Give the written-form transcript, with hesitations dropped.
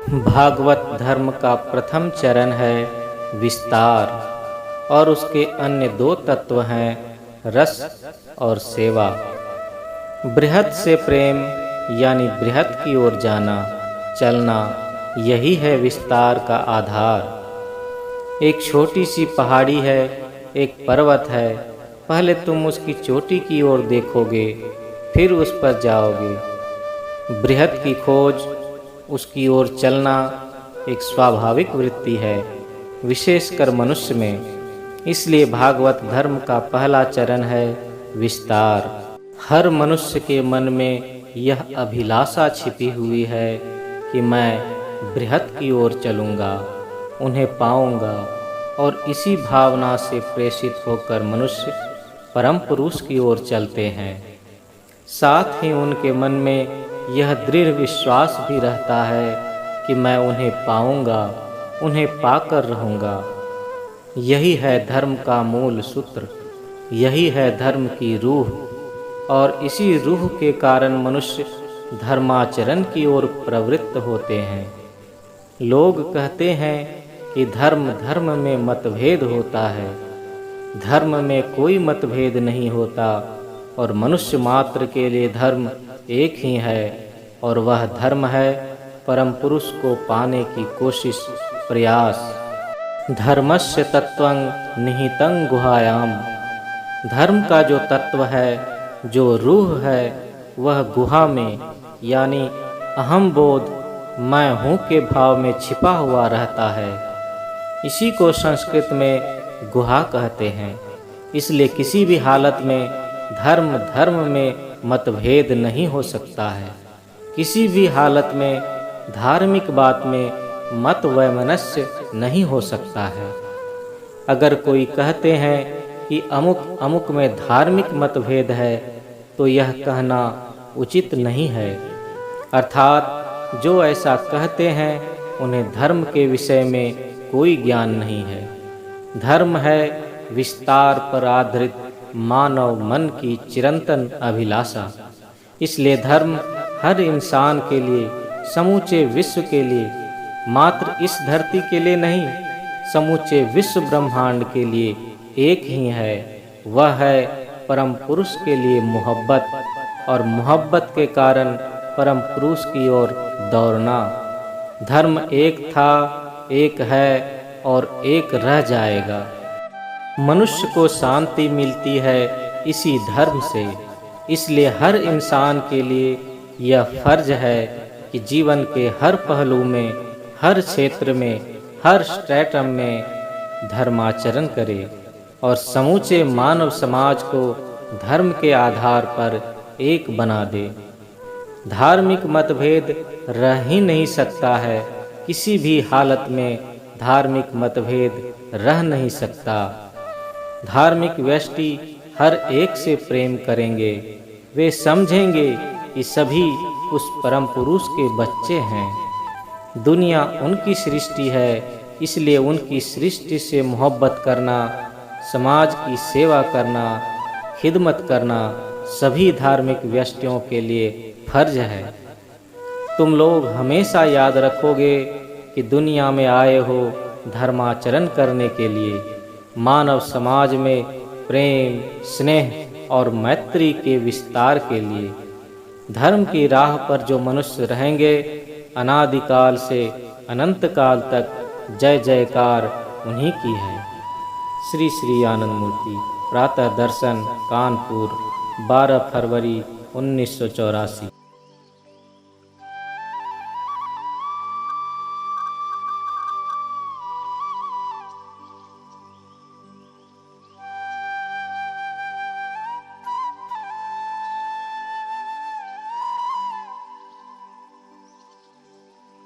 भागवत धर्म का प्रथम चरण है विस्तार और उसके अन्य दो तत्व हैं रस और सेवा। बृहत से प्रेम यानी बृहत की ओर जाना, चलना, यही है विस्तार का आधार। एक छोटी सी पहाड़ी है, एक पर्वत है। पहले तुम उसकी चोटी की ओर देखोगे, फिर उस पर जाओगे। बृहत की खोज, उसकी ओर चलना एक स्वाभाविक वृत्ति है, विशेषकर मनुष्य में। इसलिए भागवत धर्म का पहला चरण है विस्तार। हर मनुष्य के मन में यह अभिलाषा छिपी हुई है कि मैं बृहत की ओर चलूँगा, उन्हें पाऊँगा, और इसी भावना से प्रेषित होकर मनुष्य परम पुरुष की ओर चलते हैं। साथ ही उनके मन में यह दृढ़ विश्वास भी रहता है कि मैं उन्हें पाऊंगा, उन्हें पाकर रहूंगा। यही है धर्म का मूल सूत्र, यही है धर्म की रूह, और इसी रूह के कारण मनुष्य धर्माचरण की ओर प्रवृत्त होते हैं। लोग कहते हैं कि धर्म धर्म में मतभेद होता है। धर्म में कोई मतभेद नहीं होता, और मनुष्य मात्र के लिए धर्म एक ही है, और वह धर्म है परम पुरुष को पाने की कोशिश, प्रयास। धर्मस्य तत्वं निहितं गुहायाम। धर्म का जो तत्व है, जो रूह है, वह गुहा में यानी अहम बोध, मैं हूँ के भाव में छिपा हुआ रहता है। इसी को संस्कृत में गुहा कहते हैं। इसलिए किसी भी हालत में धर्म धर्म में मतभेद नहीं हो सकता है। किसी भी हालत में धार्मिक बात में मत वैमनस्य नहीं हो सकता है। अगर कोई कहते हैं कि अमुक अमुक में धार्मिक मतभेद है, तो यह कहना उचित नहीं है। अर्थात जो ऐसा कहते हैं उन्हें धर्म के विषय में कोई ज्ञान नहीं है। धर्म है विस्तार पर आधारित मानव मन की चिरंतन अभिलाषा। इसलिए धर्म हर इंसान के लिए, समूचे विश्व के लिए, मात्र इस धरती के लिए नहीं, समूचे विश्व ब्रह्मांड के लिए एक ही है। वह है परम पुरुष के लिए मोहब्बत, और मोहब्बत के कारण परम पुरुष की ओर दौड़ना। धर्म एक था, एक है, और एक रह जाएगा। मनुष्य को शांति मिलती है इसी धर्म से। इसलिए हर इंसान के लिए यह फर्ज है कि जीवन के हर पहलू में, हर क्षेत्र में, हर स्ट्रैटम में धर्माचरण करे, और समूचे मानव समाज को धर्म के आधार पर एक बना दे। धार्मिक मतभेद रह ही नहीं सकता है। किसी भी हालत में धार्मिक मतभेद रह नहीं सकता। धार्मिक व्यष्टि हर एक से प्रेम करेंगे। वे समझेंगे कि सभी उस परम पुरुष के बच्चे हैं। दुनिया उनकी सृष्टि है, इसलिए उनकी सृष्टि से मोहब्बत करना, समाज की सेवा करना, खिदमत करना सभी धार्मिक व्यष्टियों के लिए फर्ज है। तुम लोग हमेशा याद रखोगे कि दुनिया में आए हो धर्माचरण करने के लिए, मानव समाज में प्रेम, स्नेह और मैत्री के विस्तार के लिए। धर्म की राह पर जो मनुष्य रहेंगे, अनादिकाल से अनंत काल तक जय जयकार उन्हीं की है। श्री श्री आनंद मूर्ति, प्रातः दर्शन, कानपुर, 12 फरवरी 1984।